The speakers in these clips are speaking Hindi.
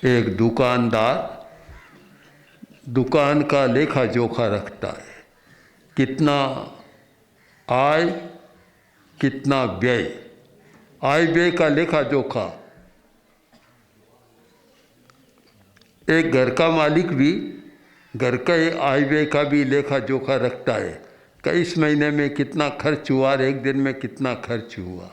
एक दुकानदार दुकान का लेखा जोखा रखता है, कितना आय कितना व्यय, आय व्यय का लेखा जोखा। एक घर का मालिक भी घर का आय व्यय का भी लेखा जोखा रखता है कि इस महीने में कितना खर्च हुआ और एक दिन में कितना खर्च हुआ।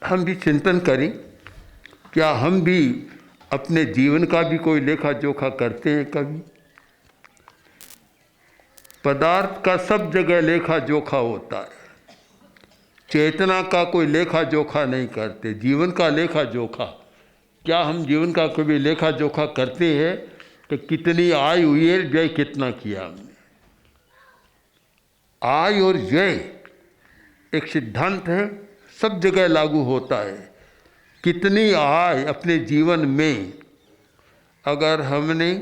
हम भी चिंतन करें, क्या हम भी अपने जीवन का भी कोई लेखा जोखा करते हैं कभी? पदार्थ का सब जगह लेखा जोखा होता है, चेतना का कोई लेखा जोखा नहीं करते। जीवन का लेखा जोखा, क्या हम जीवन का कभी लेखा जोखा करते हैं कि कितनी आय हुई है, व्यय कितना किया हमने? आय और व्यय एक सिद्धांत है, सब जगह लागू होता है। कितनी आय अपने जीवन में, अगर हमने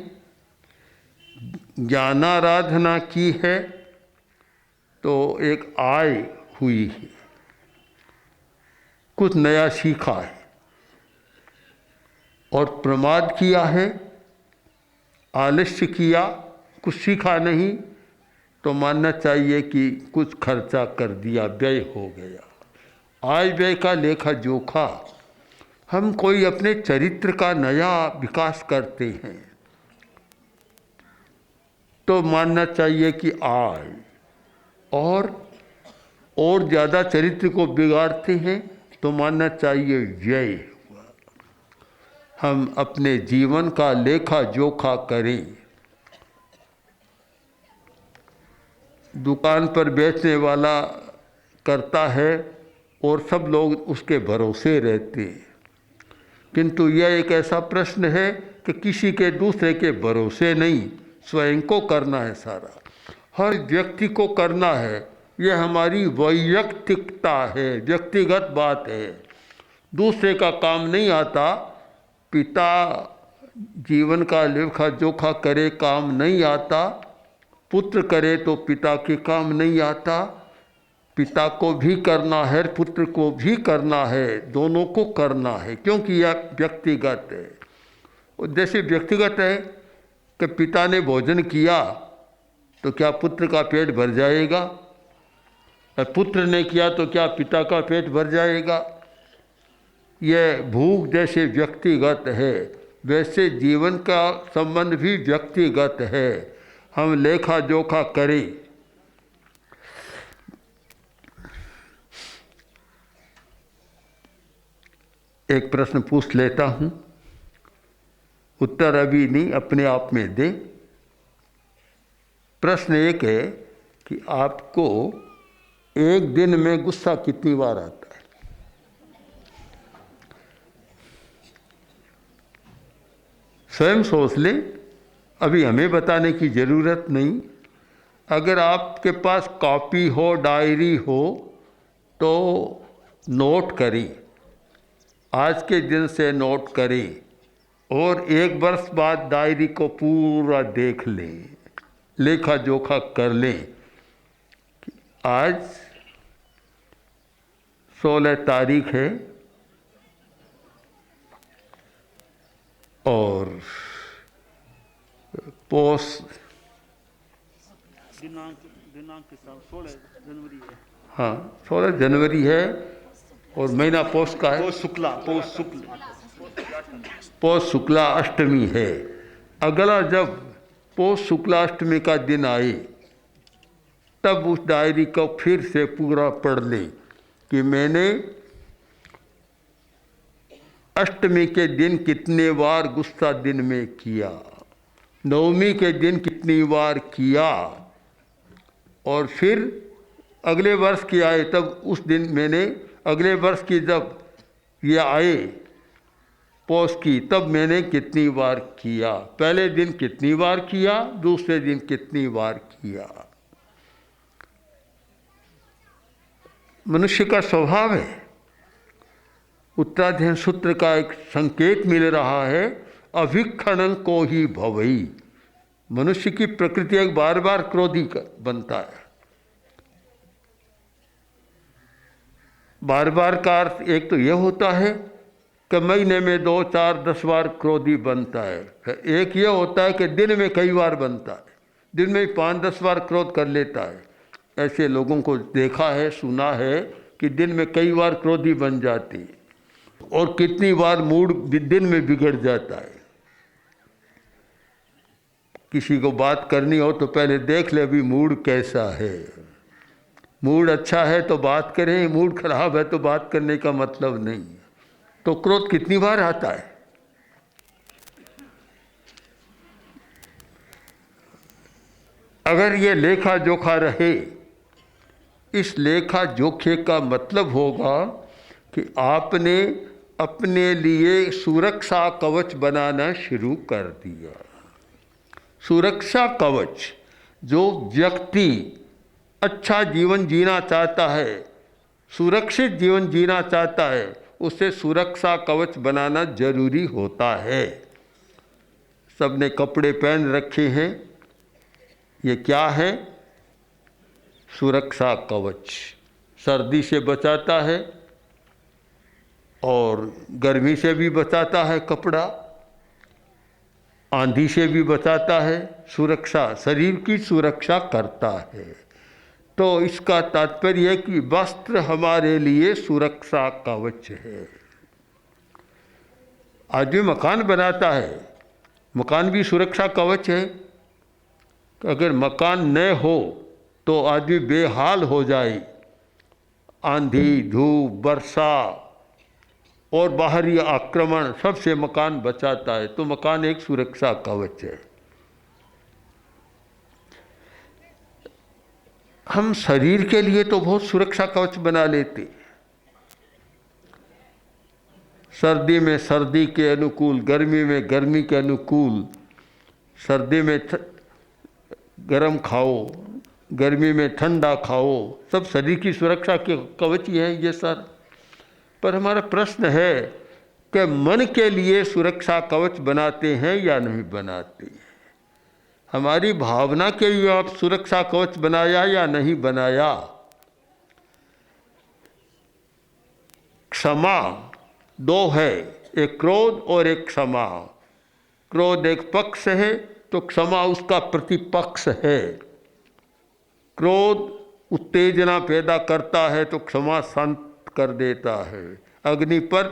ज्ञानाराधना की है तो एक आय हुई है, कुछ नया सीखा है। और प्रमाद किया है, आलस्य किया, कुछ सीखा नहीं, तो मानना चाहिए कि कुछ खर्चा कर दिया, व्यय हो गया। आय व्यय का लेखा जोखा, हम कोई अपने चरित्र का नया विकास करते हैं तो मानना चाहिए कि आय, और ज़्यादा चरित्र को बिगाड़ते हैं तो मानना चाहिए व्यय। हम अपने जीवन का लेखा जोखा करें। दुकान पर बेचने वाला करता है और सब लोग उसके भरोसे रहते हैं, किंतु यह एक ऐसा प्रश्न है कि किसी के दूसरे के भरोसे नहीं, स्वयं को करना है सारा, हर व्यक्ति को करना है। यह हमारी वैयक्तिकता है, व्यक्तिगत बात है, दूसरे का काम नहीं आता। पिता जीवन का लेखा जोखा करे, काम नहीं आता। पुत्र करे तो पिता के काम नहीं आता। पिता को भी करना है, पुत्र को भी करना है, दोनों को करना है, क्योंकि यह व्यक्तिगत है। और जैसे व्यक्तिगत है कि पिता ने भोजन किया तो क्या पुत्र का पेट भर जाएगा? पुत्र ने किया तो क्या पिता का पेट भर जाएगा? यह भूख जैसे व्यक्तिगत है, वैसे जीवन का संबंध भी व्यक्तिगत है। हम लेखा जोखा करें। एक प्रश्न पूछ लेता हूँ, उत्तर अभी नहीं, अपने आप में दे। प्रश्न एक है कि आपको एक दिन में गुस्सा कितनी बार आता है? स्वयं सोच ले, अभी हमें बताने की ज़रूरत नहीं। अगर आपके पास कॉपी हो, डायरी हो तो नोट करें, आज के दिन से नोट करें और एक वर्ष बाद डायरी को पूरा देख लें, लेखा जोखा कर लें। आज 16 तारीख है और पोष दिनांक के साथ 16 जनवरी है। हाँ, 16 जनवरी है और महीना पौष का है, पौष शुक्ला अष्टमी है। अगला जब पौष शुक्ला अष्टमी का दिन आए तब उस डायरी को फिर से पूरा पढ़ लें कि मैंने अष्टमी के दिन कितने बार गुस्सा दिन में किया, नवमी के दिन कितनी बार किया, और फिर अगले वर्ष की आए तब उस दिन मैंने, अगले वर्ष की जब ये आए पौष की, तब मैंने कितनी बार किया, पहले दिन कितनी बार किया, दूसरे दिन कितनी बार किया। मनुष्य का स्वभाव है। उत्तराध्ययन सूत्र का एक संकेत मिल रहा है, अभिक्षण को ही भवई। मनुष्य की प्रकृति एक बार बार क्रोधी बनता है। बार बार का अर्थ एक तो यह होता है कि महीने में 2, 4, 10 बार क्रोधी बनता है। एक ये होता है कि दिन में कई बार बनता है, दिन में 5-10 बार क्रोध कर लेता है। ऐसे लोगों को देखा है, सुना है कि दिन में कई बार क्रोधी बन जाती है और कितनी बार मूड दिन में बिगड़ जाता है। किसी को बात करनी हो तो पहले देख ले अभी मूड कैसा है। मूड अच्छा है तो बात करें, मूड खराब है तो बात करने का मतलब नहीं। तो क्रोध कितनी बार आता है? अगर ये लेखा जोखा रहे, इस लेखा जोखे का मतलब होगा कि आपने अपने लिए सुरक्षा कवच बनाना शुरू कर दिया। सुरक्षा कवच, जो व्यक्ति अच्छा जीवन जीना चाहता है, सुरक्षित जीवन जीना चाहता है, उसे सुरक्षा कवच बनाना जरूरी होता है। सबने कपड़े पहन रखे हैं, ये क्या है? सुरक्षा कवच। सर्दी से बचाता है और गर्मी से भी बचाता है कपड़ा, आंधी से भी बचाता है, सुरक्षा, शरीर की सुरक्षा करता है। तो इसका तात्पर्य है कि वस्त्र हमारे लिए सुरक्षा कवच है। आदमी मकान बनाता है, मकान भी सुरक्षा कवच है। अगर मकान न हो तो आदमी बेहाल हो जाए, आंधी, धूप, वर्षा और बाहरी आक्रमण सबसे मकान बचाता है। तो मकान एक सुरक्षा कवच है। हम शरीर के लिए तो बहुत सुरक्षा कवच बना लेते। सर्दी में सर्दी के अनुकूल, गर्मी में गर्मी के अनुकूल। सर्दी में गर्म खाओ, गर्मी में ठंडा खाओ, सब शरीर की सुरक्षा के कवच ही हैं ये सर। पर हमारा प्रश्न है कि मन के लिए सुरक्षा कवच बनाते हैं या नहीं बनाते हैं? हमारी भावना के लिए आप सुरक्षा कवच बनाया या नहीं बनाया? क्षमा दो है, एक क्रोध और एक क्षमा। क्रोध एक पक्ष है तो क्षमा उसका प्रतिपक्ष है। क्रोध उत्तेजना पैदा करता है तो क्षमा शांत कर देता है। अग्नि पर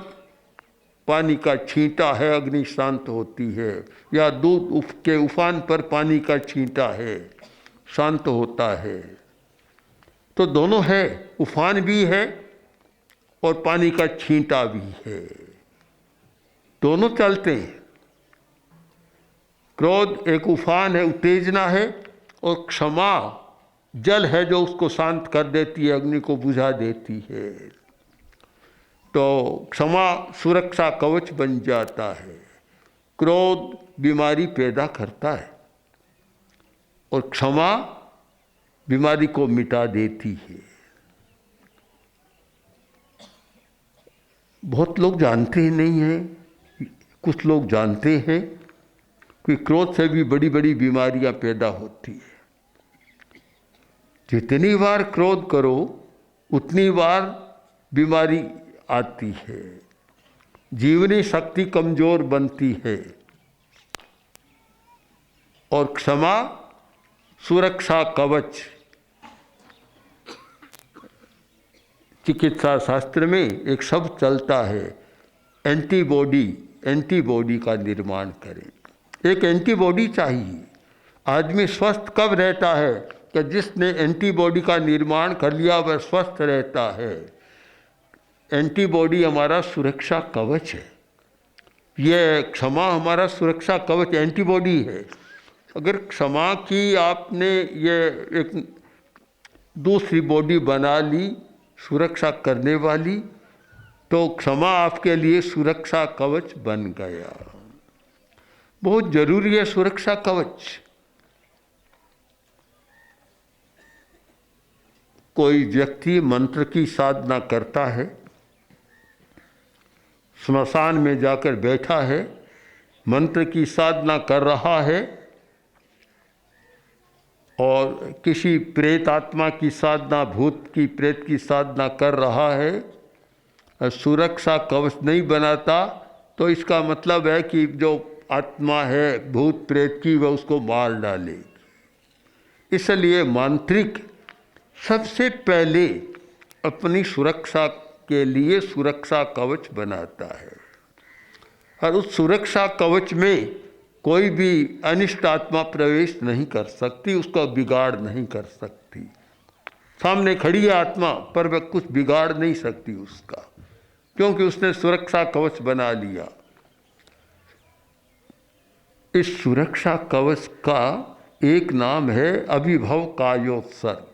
पानी का छींटा है, अग्नि शांत होती है, या दूध के उफान पर पानी का छींटा है, शांत होता है। तो दोनों है, उफान भी है और पानी का छींटा भी है, दोनों चलते हैं। क्रोध एक उफान है, उत्तेजना है, और क्षमा जल है जो उसको शांत कर देती है, अग्नि को बुझा देती है। तो क्षमा सुरक्षा कवच बन जाता है। क्रोध बीमारी पैदा करता है और क्षमा बीमारी को मिटा देती है। बहुत लोग जानते ही नहीं हैं, कुछ लोग जानते हैं कि क्रोध से भी बड़ी बड़ी बीमारियां पैदा होती है। जितनी बार क्रोध करो उतनी बार बीमारी आती है, जीवनी शक्ति कमजोर बनती है। और क्षमा सुरक्षा कवच। चिकित्सा शास्त्र में एक शब्द चलता है, एंटीबॉडी। एंटीबॉडी का निर्माण करें। एक एंटीबॉडी चाहिए। आदमी स्वस्थ कब रहता है कि जिसने एंटीबॉडी का निर्माण कर लिया वह स्वस्थ रहता है। एंटीबॉडी हमारा सुरक्षा कवच है। यह क्षमा हमारा सुरक्षा कवच एंटीबॉडी है। अगर क्षमा की आपने ये एक दूसरी बॉडी बना ली सुरक्षा करने वाली, तो क्षमा आपके लिए सुरक्षा कवच बन गया। बहुत जरूरी है सुरक्षा कवच। कोई व्यक्ति मंत्र की साधना करता है, स्मशान में जाकर बैठा है, मंत्र की साधना कर रहा है, और किसी प्रेत आत्मा की साधना, भूत की प्रेत की साधना कर रहा है, सुरक्षा कवच नहीं बनाता, तो इसका मतलब है कि जो आत्मा है भूत प्रेत की वह उसको मार डालेगी। इसलिए मांत्रिक सबसे पहले अपनी सुरक्षा के लिए सुरक्षा कवच बनाता है, और उस सुरक्षा कवच में कोई भी अनिष्ट आत्मा प्रवेश नहीं कर सकती, उसका बिगाड़ नहीं कर सकती। सामने खड़ी है आत्मा, पर वह कुछ बिगाड़ नहीं सकती उसका, क्योंकि उसने सुरक्षा कवच बना लिया। इस सुरक्षा कवच का एक नाम है अभिभव कायोत्सर्ग।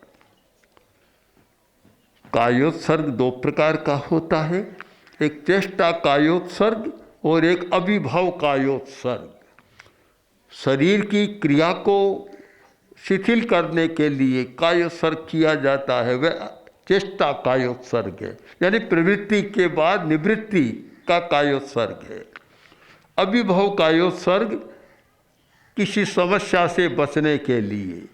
कायोत्सर्ग दो प्रकार का होता है, एक चेष्टा कायोत्सर्ग और एक अभिभव कायोत्सर्ग। शरीर की क्रिया को शिथिल करने के लिए कायोत्सर्ग किया जाता है, वह चेष्टा कायोत्सर्ग है, यानी प्रवृत्ति के बाद निवृत्ति का कायोत्सर्ग है। अभिभव कायोत्सर्ग किसी समस्या से बचने के लिए,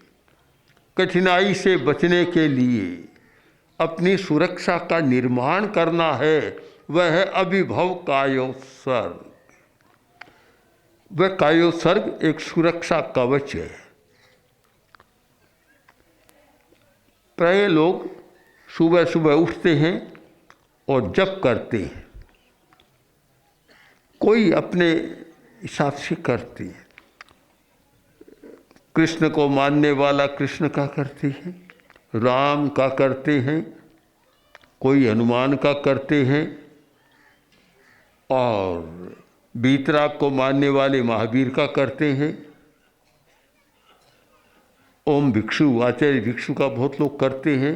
कठिनाई से बचने के लिए अपनी सुरक्षा का निर्माण करना है, वह है अभिभव कायोत्सर्ग। वह कायोत्सर्ग एक सुरक्षा कवच है। प्राय लोग सुबह सुबह उठते हैं और जप करते हैं, कोई अपने हिसाब से करते हैं। कृष्ण को मानने वाला कृष्ण का करते हैं, राम का करते हैं, कोई हनुमान का करते हैं, और वीतराग को मानने वाले महावीर का करते हैं। ओम भिक्षु, आचार्य भिक्षु का बहुत लोग करते हैं।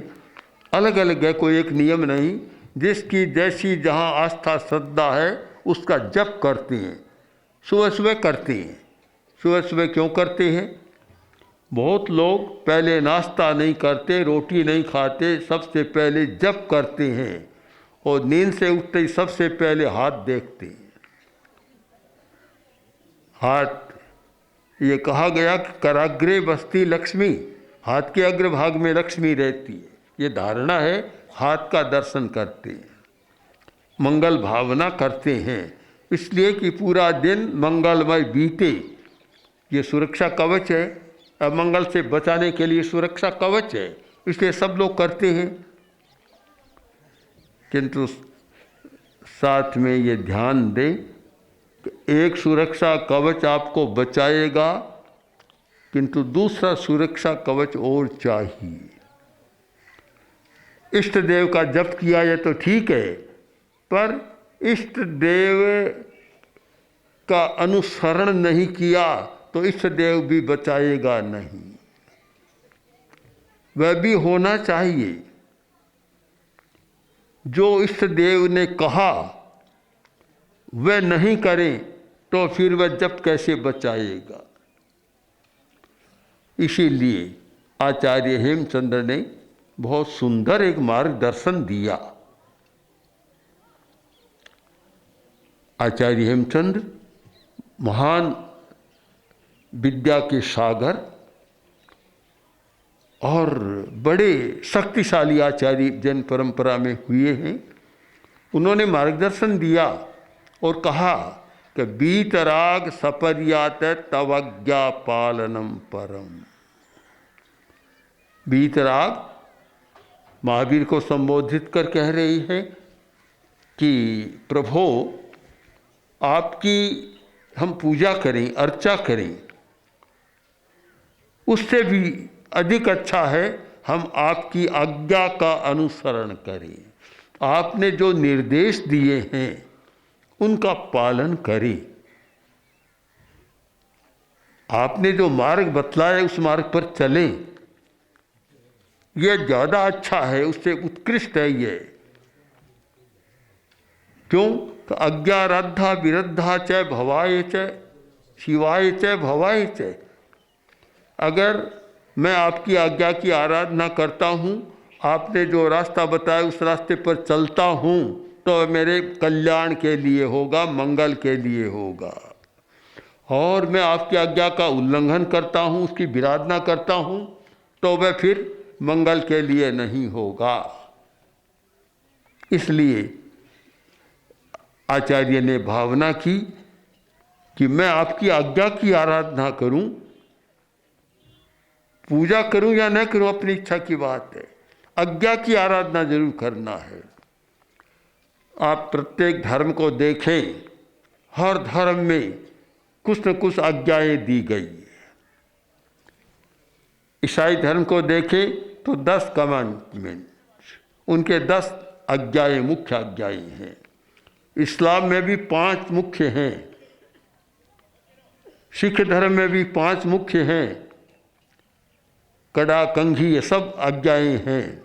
अलग अलग है, कोई एक नियम नहीं, जिसकी जैसी जहाँ आस्था श्रद्धा है उसका जप करते हैं। सुबह सुबह करते हैं। सुबह सुबह क्यों करते हैं? बहुत लोग पहले नाश्ता नहीं करते, रोटी नहीं खाते, सबसे पहले जप करते हैं, और नींद से उठते ही सबसे पहले हाथ देखते हैं। हाथ, ये कहा गया कि कराग्रे बस्ती लक्ष्मी, हाथ के अग्रभाग में लक्ष्मी रहती है, ये धारणा है। हाथ का दर्शन करते हैं, मंगल भावना करते हैं, इसलिए कि पूरा दिन मंगलमय बीते। ये सुरक्षा कवच है, अमंगल से बचाने के लिए सुरक्षा कवच है, इसलिए सब लोग करते हैं। किंतु साथ में ये ध्यान दें कि एक सुरक्षा कवच आपको बचाएगा, किंतु दूसरा सुरक्षा कवच और चाहिए। इष्ट देव का जप किया जाए तो ठीक है, पर इष्ट देव का अनुसरण नहीं किया तो इष्ट देव भी बचाएगा नहीं। वह भी होना चाहिए, जो इष्ट देव ने कहा वह नहीं करें तो फिर वह जप कैसे बचाएगा। इसीलिए आचार्य हेमचंद्र ने बहुत सुंदर एक मार्गदर्शन दिया। आचार्य हेमचंद्र महान विद्या के सागर और बड़े शक्तिशाली आचार्य जैन परंपरा में हुए हैं। उन्होंने मार्गदर्शन दिया और कहा कि वीतराग सपर्यात तवज्ञा पालनम परम। वीतराग महावीर को संबोधित कर कह रही है कि प्रभो, आपकी हम पूजा करें, अर्चा करें, उससे भी अधिक अच्छा है हम आपकी आज्ञा का अनुसरण करें। आपने जो निर्देश दिए हैं उनका पालन करें। आपने जो मार्ग बतलाया उस मार्ग पर चलें, यह ज़्यादा अच्छा है, उससे उत्कृष्ट है ये। क्यों? तो अज्ञाराधा विरद्धा च भवाय च शिवाय च भवाय च। अगर मैं आपकी आज्ञा की आराधना करता हूँ, आपने जो रास्ता बताया उस रास्ते पर चलता हूँ, तो मेरे कल्याण के लिए होगा, मंगल के लिए होगा। और मैं आपकी आज्ञा का उल्लंघन करता हूँ, उसकी विराधना करता हूँ, तो वह फिर मंगल के लिए नहीं होगा। इसलिए आचार्य ने भावना की कि मैं आपकी आज्ञा की आराधना करूं, पूजा करूं या न करूं अपनी इच्छा की बात है, आज्ञा की आराधना जरूर करना है। आप प्रत्येक धर्म को देखें, हर धर्म में कुछ न कुछ आज्ञाएं दी गई। ईसाई धर्म को देखें तो 10 कमांडमेंट्स, उनके 10 आज्ञाएं, मुख्य आज्ञाएं हैं। इस्लाम में भी 5 मुख्य हैं, सिख धर्म में भी 5 मुख्य हैं, कड़ा कंघी ये सब आज्ञाएं हैं।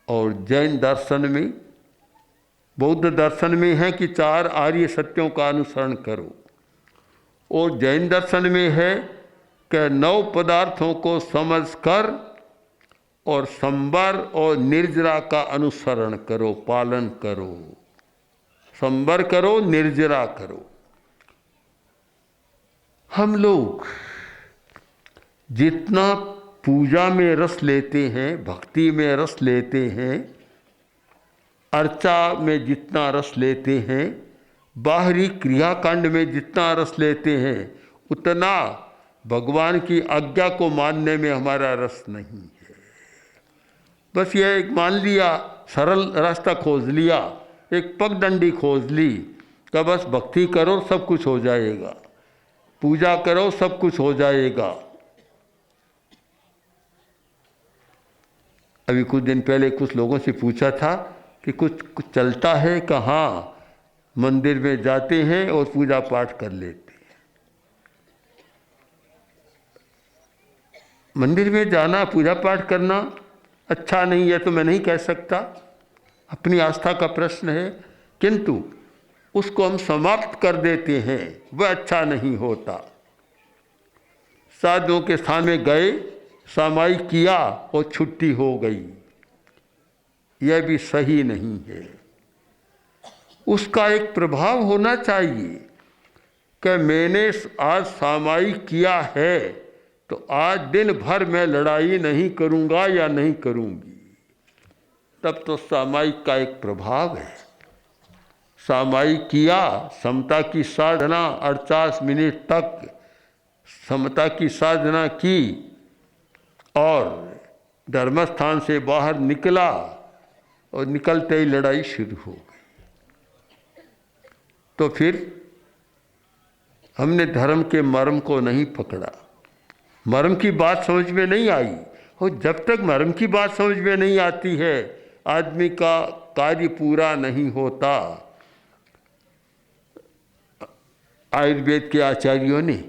और जैन दर्शन में, बौद्ध दर्शन में है कि 4 आर्य सत्यों का अनुसरण करो, और जैन दर्शन में है कि 9 पदार्थों को समझकर और संवर और निर्जरा का अनुसरण करो, पालन करो। संवर करो, निर्जरा करो। हम लोग जितना पूजा में रस लेते हैं, भक्ति में रस लेते हैं, अर्चा में जितना रस लेते हैं, बाहरी क्रियाकांड में जितना रस लेते हैं, उतना भगवान की आज्ञा को मानने में हमारा रस नहीं है। बस यह एक मान लिया, सरल रास्ता खोज लिया, एक पगडंडी खोज ली कि बस भक्ति करो सब कुछ हो जाएगा, पूजा करो सब कुछ हो जाएगा। अभी कुछ दिन पहले कुछ लोगों से पूछा था कि कुछ चलता है? कहाँ? मंदिर में जाते हैं और पूजा पाठ कर लेते हैं। मंदिर में जाना, पूजा पाठ करना अच्छा नहीं है तो मैं नहीं कह सकता, अपनी आस्था का प्रश्न है, किंतु उसको हम समाप्त कर देते हैं, वह अच्छा नहीं होता। साधुओं के स्थान में गए, सामायिक किया और छुट्टी हो गई, यह भी सही नहीं है। उसका एक प्रभाव होना चाहिए कि मैंने आज सामायिक किया है तो आज दिन भर मैं लड़ाई नहीं करूंगा या नहीं करूंगी, तब तो सामायिक का एक प्रभाव है। सामायिक किया, समता की साधना 48 मिनट तक समता की साधना की और धर्मस्थान से बाहर निकला और निकलते ही लड़ाई शुरू हो गई। तो फिर हमने धर्म के मर्म को नहीं पकड़ा, मर्म की बात समझ में नहीं आई। और जब तक मर्म की बात समझ में नहीं आती है, आदमी का कार्य पूरा नहीं होता। आयुर्वेद के आचार्यों ने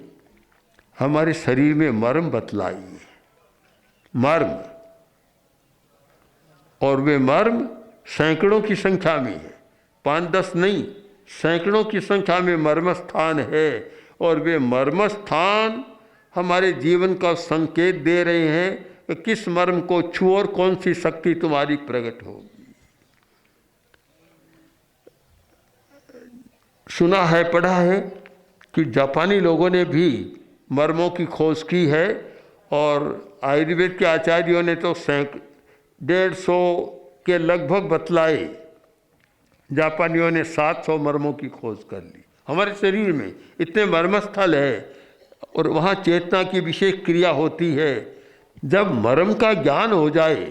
हमारे शरीर में मर्म बतलाई है, मर्म, और वे मर्म सैकड़ों की संख्या में है, 5-10 नहीं, सैकड़ों की संख्या में मर्मस्थान है। और वे मर्मस्थान हमारे जीवन का संकेत दे रहे हैं कि किस मर्म को छू और कौन सी शक्ति तुम्हारी प्रकट होगी। सुना है, पढ़ा है कि जापानी लोगों ने भी मर्मों की खोज की है, और आयुर्वेद के आचार्यों ने तो 150 के लगभग बतलाए, जापानियों ने 700 मर्मों की खोज कर ली। हमारे शरीर में इतने मर्मस्थल है और वहाँ चेतना की विशेष क्रिया होती है। जब मर्म का ज्ञान हो जाए,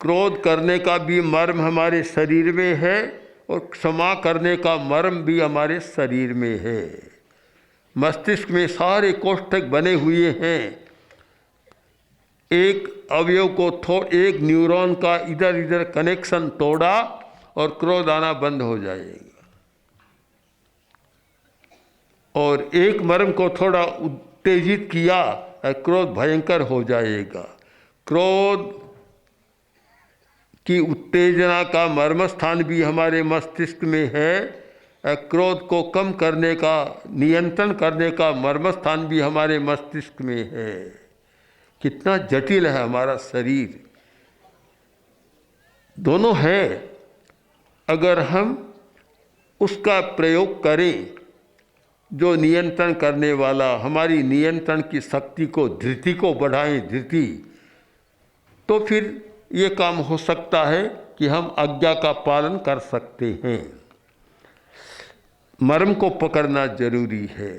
क्रोध करने का भी मर्म हमारे शरीर में है और क्षमा करने का मर्म भी हमारे शरीर में है। मस्तिष्क में सारे कोष्ठक बने हुए हैं, एक अवयव को एक न्यूरॉन का इधर इधर कनेक्शन तोड़ा और क्रोध आना बंद हो जाएगा, और एक मर्म को थोड़ा उत्तेजित किया, क्रोध भयंकर हो जाएगा। क्रोध की उत्तेजना का मर्मस्थान भी हमारे मस्तिष्क में है, क्रोध को कम करने का, नियंत्रण करने का मर्मस्थान भी हमारे मस्तिष्क में है। कितना जटिल है हमारा शरीर। दोनों है, अगर हम उसका प्रयोग करें जो नियंत्रण करने वाला हमारी नियंत्रण की शक्ति को, धृति को बढ़ाएं, धृति, तो फिर ये काम हो सकता है कि हम आज्ञा का पालन कर सकते हैं। मर्म को पकड़ना जरूरी है।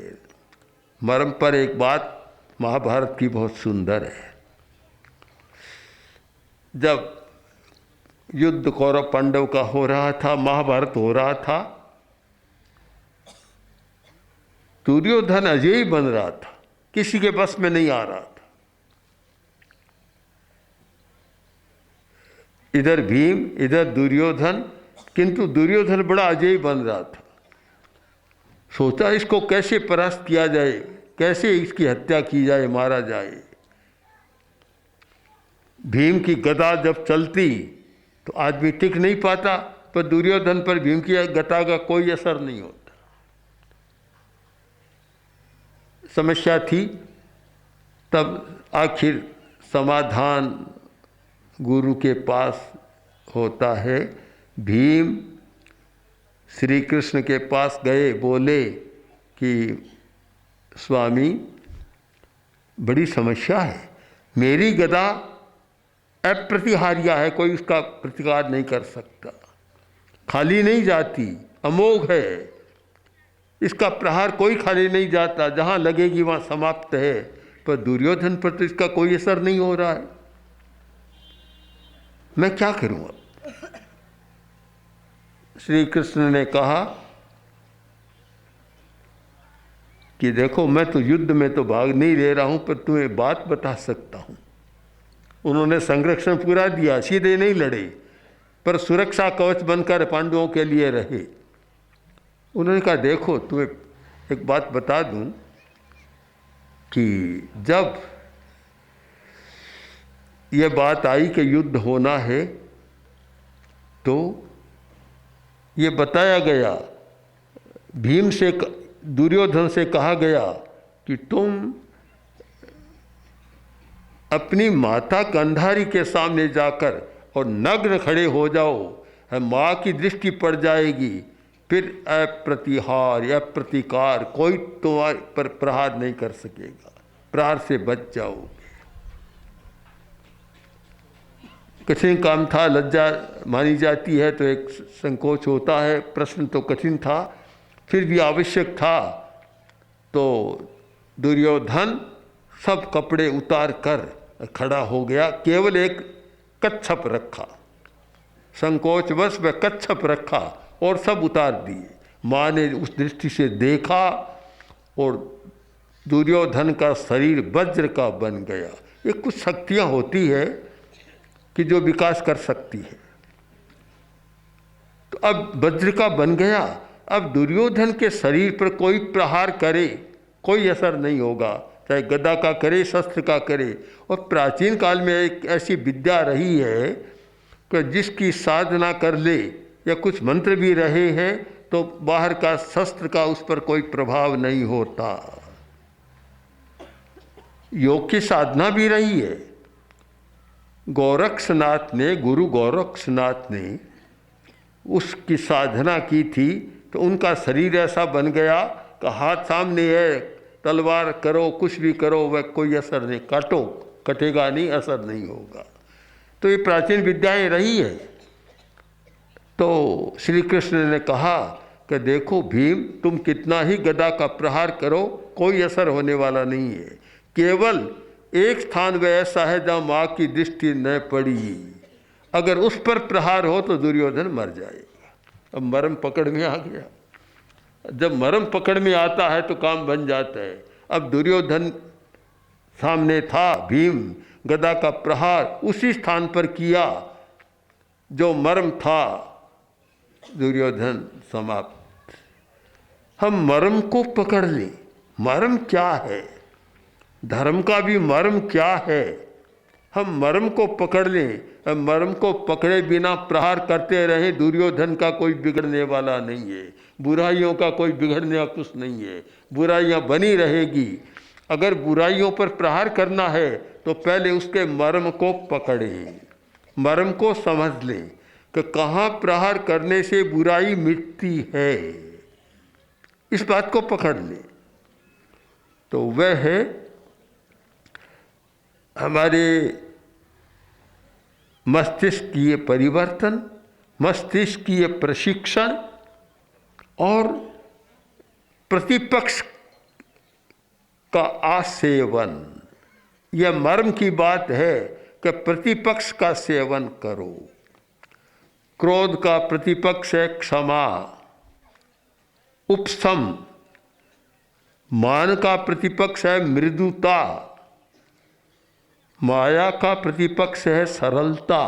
मर्म पर एक बात महाभारत की बहुत सुंदर है। जब युद्ध कौरव पांडव का हो रहा था, महाभारत हो रहा था, दुर्योधन अजय बन रहा था, किसी के बस में नहीं आ रहा था। इधर भीम, इधर दुर्योधन, किंतु दुर्योधन बड़ा अजय बन रहा था। सोचा इसको कैसे परास्त किया जाए, कैसे इसकी हत्या की जाए, मारा जाए। भीम की गदा जब चलती तो आदमी टिक नहीं पाता, पर दुर्योधन पर भीम की गदा का कोई असर नहीं होता। समस्या थी, तब आखिर समाधान गुरु के पास होता है। भीम श्री कृष्ण के पास गए, बोले कि स्वामी बड़ी समस्या है, मेरी गदा अप्रतिहार्य है, कोई उसका प्रतिकार नहीं कर सकता, खाली नहीं जाती, अमोघ है, इसका प्रहार कोई खाली नहीं जाता, जहाँ लगेगी वहाँ समाप्त है। पर दुर्योधन पर तो इसका कोई असर नहीं हो रहा है, मैं क्या करूँ अब? श्री कृष्ण ने कहा कि देखो, मैं तो युद्ध में तो भाग नहीं ले रहा हूँ, पर तुम्हें बात बता सकता हूँ। उन्होंने संरक्षण पूरा दिया, सीधे नहीं लड़े, पर सुरक्षा कवच बनकर पांडवों के लिए रहे। उन्होंने कहा देखो, तुम्हें एक बात बता दूं कि जब ये बात आई कि युद्ध होना है, तो ये बताया गया, भीम से, दुर्योधन से कहा गया कि तुम अपनी माता गांधारी के सामने जाकर और नग्न खड़े हो जाओ, माँ की दृष्टि पड़ जाएगी, फिर अप्रतिहार या प्रतिकार कोई तुम्हारे पर प्रहार नहीं कर सकेगा, प्रहार से बच जाओगे। कठिन काम था, लज्जा मानी जाती है तो एक संकोच होता है, प्रश्न तो कठिन था, फिर भी आवश्यक था। तो दुर्योधन सब कपड़े उतार कर खड़ा हो गया, केवल एक कच्छप रखा, संकोचवश वह कच्छप रखा और सब उतार दिए। माँ ने उस दृष्टि से देखा और दुर्योधन का शरीर वज्र का बन गया। ये कुछ शक्तियाँ होती है कि जो विकास कर सकती है। तो अब वज्र का बन गया, अब दुर्योधन के शरीर पर कोई प्रहार करे कोई असर नहीं होगा, चाहे गदा का करे, शस्त्र का करे। और प्राचीन काल में एक ऐसी विद्या रही है कि जिसकी साधना कर ले या कुछ मंत्र भी रहे हैं तो बाहर का शस्त्र का उस पर कोई प्रभाव नहीं होता। योग की साधना भी रही है। गोरक्षनाथ ने, गुरु गोरक्षनाथ ने उसकी साधना की थी, तो उनका शरीर ऐसा बन गया कि हाथ सामने है, तलवार करो, कुछ भी करो, वह कोई असर नहीं, काटो, कटेगा नहीं, असर नहीं होगा। तो ये प्राचीन विद्याएं रही है। तो श्री कृष्ण ने कहा कि देखो भीम, तुम कितना ही गदा का प्रहार करो, कोई असर होने वाला नहीं है। केवल एक स्थान वह ऐसा है जहाँ माँ की दृष्टि न पड़ी, अगर उस पर प्रहार हो तो दुर्योधन मर जाएगा। अब मरम पकड़ में आ गया। जब मरम पकड़ में आता है तो काम बन जाता है। अब दुर्योधन सामने था, भीम गदा का प्रहार उसी स्थान पर किया जो मर्म था, दुर्योधन समाप्त। हम मर्म को पकड़ लें। मर्म क्या है, धर्म का भी मर्म क्या है, हम मर्म को पकड़ लें। मर्म को पकड़े बिना प्रहार करते रहें, दुर्योधन का कोई बिगड़ने वाला नहीं है, बुराइयों का कोई बिगड़ने का कुछ नहीं है, बुराइयां बनी रहेगी। अगर बुराइयों पर प्रहार करना है तो पहले उसके मर्म को पकड़ें, मर्म को समझ लें कि कहाँ प्रहार करने से बुराई मिटती है। इस बात को पकड़ ले तो वह है हमारे मस्तिष्कीय परिवर्तन, मस्तिष्कीय प्रशिक्षण और प्रतिपक्ष का आसेवन। यह मर्म की बात है कि प्रतिपक्ष का सेवन करो। क्रोध का प्रतिपक्ष है क्षमा, उपशम। मान का प्रतिपक्ष है मृदुता, माया का प्रतिपक्ष है सरलता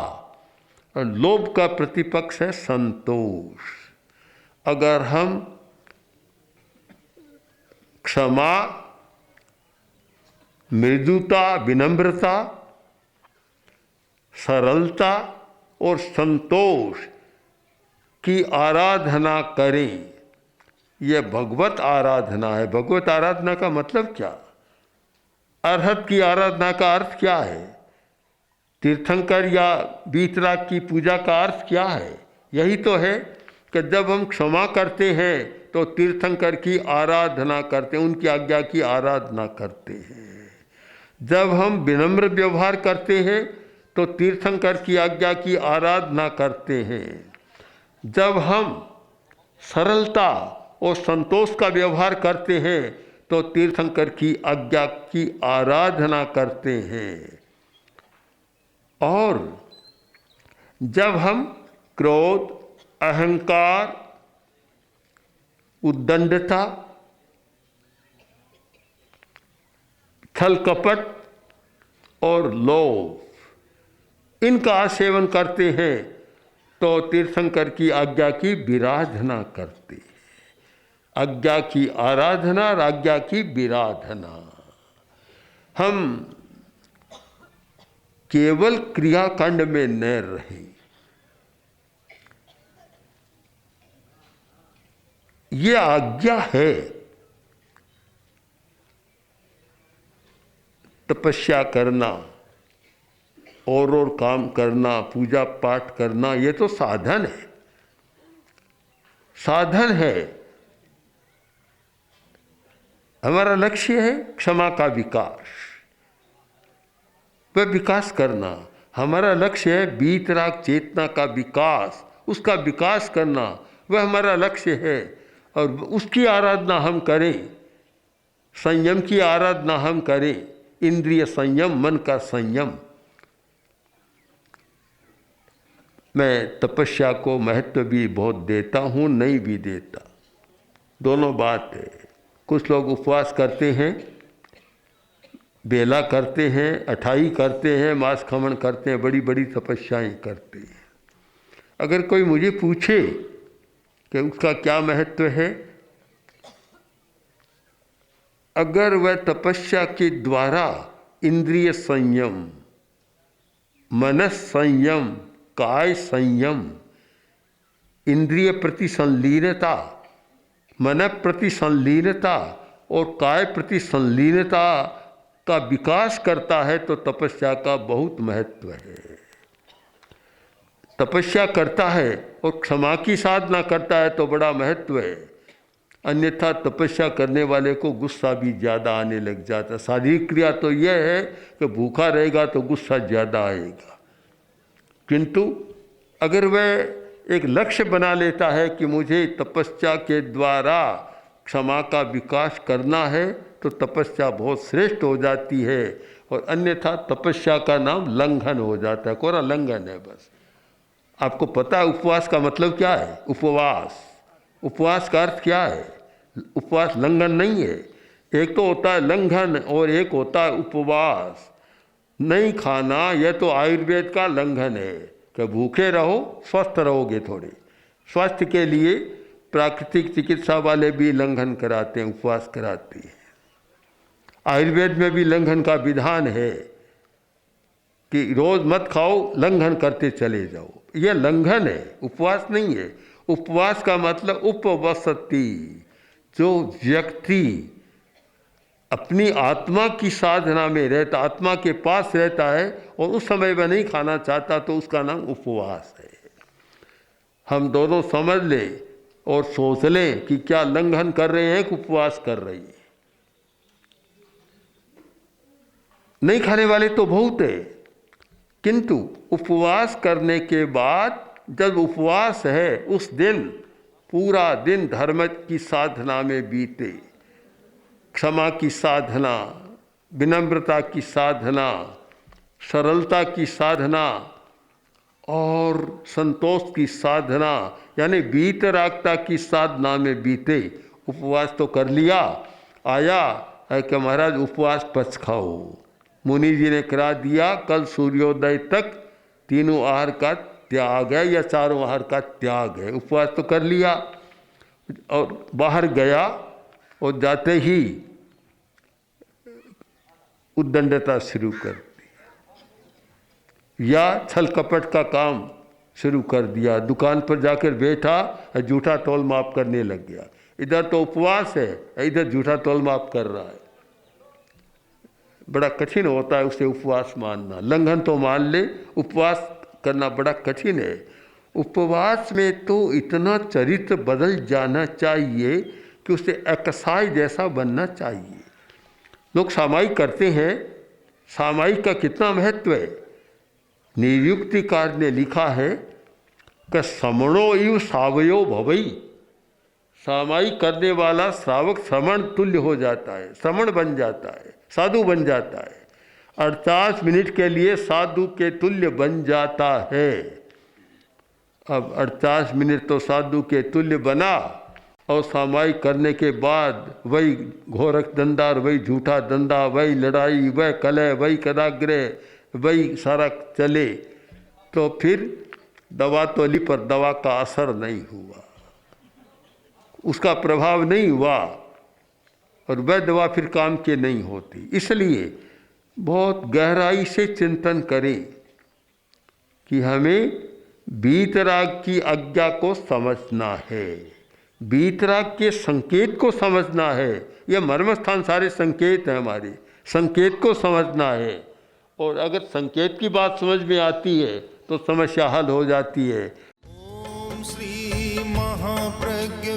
और लोभ का प्रतिपक्ष है संतोष। अगर हम क्षमा, मृदुता, विनम्रता, सरलता और संतोष की आराधना करें, यह भगवत आराधना है। भगवत आराधना का मतलब क्या? अरहत की आराधना का अर्थ क्या है? तीर्थंकर या वीतराग की पूजा का अर्थ क्या है? यही तो है कि जब हम क्षमा करते हैं तो तीर्थंकर की आराधना करते हैं, उनकी आज्ञा की आराधना करते हैं। जब हम विनम्र व्यवहार करते हैं तो तीर्थंकर की आज्ञा की आराधना करते हैं। जब हम सरलता और संतोष का व्यवहार करते हैं तो तीर्थंकर की आज्ञा की आराधना करते हैं। और जब हम क्रोध, अहंकार, उद्दंडता, छल कपट और लोभ इनका सेवन करते हैं तो तीर्थंकर की आज्ञा की विराधना करते हैं। आज्ञा की आराधना और आज्ञा की विराधना। हम केवल क्रियाकांड में न रहें। ये आज्ञा है तपस्या करना और काम करना, पूजा पाठ करना, ये तो साधन है, साधन है। हमारा लक्ष्य है क्षमा का विकास, वह विकास करना। हमारा लक्ष्य है वीतराग चेतना का विकास, उसका विकास करना, वह हमारा लक्ष्य है। और उसकी आराधना हम करें, संयम की आराधना हम करें, इंद्रिय संयम, मन का संयम। मैं तपस्या को महत्व भी बहुत देता हूँ, नहीं भी देता, दोनों बात है। कुछ लोग उपवास करते हैं, बेला करते हैं, अठाई करते हैं, मांस खमन करते हैं, बड़ी बड़ी तपस्याएं करते हैं। अगर कोई मुझे पूछे कि उसका क्या महत्व है, अगर वह तपस्या के द्वारा इंद्रिय संयम, मनस संयम, काय संयम, इंद्रिय प्रति संलीनता, मन प्रति संलीनता और काय प्रति संलीनता का विकास करता है तो तपस्या का बहुत महत्व है। तपस्या करता है और क्षमा की साधना करता है तो बड़ा महत्व है। अन्यथा तपस्या करने वाले को गुस्सा भी ज़्यादा आने लग जाता। शारीरिक क्रिया तो यह है कि भूखा रहेगा तो गुस्सा ज़्यादा आएगा, किंतु अगर वह एक लक्ष्य बना लेता है कि मुझे तपस्या के द्वारा क्षमा का विकास करना है तो तपस्या बहुत श्रेष्ठ हो जाती है। और अन्यथा तपस्या का नाम लंघन हो जाता है, कोरा लंघन है बस। आपको पता है उपवास का मतलब क्या है? उपवास, उपवास का अर्थ क्या है? उपवास लंघन नहीं है। एक तो होता है लंघन और एक होता है उपवास। नहीं खाना, यह तो आयुर्वेद का लंघन है कि भूखे रहो, स्वस्थ रहोगे। थोड़े स्वास्थ्य के लिए प्राकृतिक चिकित्सा वाले भी लंघन कराते हैं, उपवास कराते हैं। आयुर्वेद में भी लंघन का विधान है कि रोज मत खाओ, लंघन करते चले जाओ। यह लंघन है, उपवास नहीं है। उपवास का मतलब उपवसति, जो व्यक्ति अपनी आत्मा की साधना में रहता, आत्मा के पास रहता है और उस समय वह नहीं खाना चाहता, तो उसका नाम उपवास है। हम दोनों समझ ले और सोच लें कि क्या लंघन कर रहे हैं कि उपवास कर रही है। नहीं खाने वाले तो बहुत है, किंतु उपवास करने के बाद जब उपवास है उस दिन पूरा दिन धर्म की साधना में बीते, क्षमा की साधना, विनम्रता की साधना, सरलता की साधना और संतोष की साधना, यानी वीतरागता की साधना में बीते। उपवास तो कर लिया, आया है कि महाराज उपवास पच खाओ। मुनि जी ने करा दिया, कल सूर्योदय तक तीनों आहार का त्याग है या चारों आहार का त्याग है। उपवास तो कर लिया और बाहर गया और जाते ही उद्दंडता शुरू कर दी या छल कपट का काम शुरू कर दिया। दुकान पर जाकर बैठा, झूठा तोल माप करने लग गया। इधर तो उपवास है, इधर झूठा तोल माप कर रहा है। बड़ा कठिन होता है उसे उपवास मानना। लंघन तो मान ले, उपवास करना बड़ा कठिन है। उपवास में तो इतना चरित्र बदल जाना चाहिए कि उसे अकसाई जैसा बनना चाहिए। लोग सामायिक करते हैं, सामायिक का कितना महत्व है। निरुक्तिकार ने लिखा है कि श्रमणो इव सावयो भवई। सामायिक करने वाला श्रावक श्रमण तुल्य हो जाता है, श्रमण बन जाता है, साधु बन जाता है। 48 मिनट के लिए साधु के तुल्य बन जाता है। अब 48 मिनट तो साधु के तुल्य बना और सामायिक करने के बाद वही घोरक धंधा, वही झूठा धंधा, वही लड़ाई, वह कलह, वही कदाग्रह, वही सारा चले, तो फिर दवा तो ली पर दवा का असर नहीं हुआ, उसका प्रभाव नहीं हुआ और वह दवा फिर काम के नहीं होती। इसलिए बहुत गहराई से चिंतन करें कि हमें वीतराग की आज्ञा को समझना है, वीतराग के संकेत को समझना है। यह मर्म स्थान सारे संकेत हैं हमारे, संकेत को समझना है। और अगर संकेत की बात समझ में आती है तो समस्या हल हो जाती है। ओम श्री महाप्रज्ञ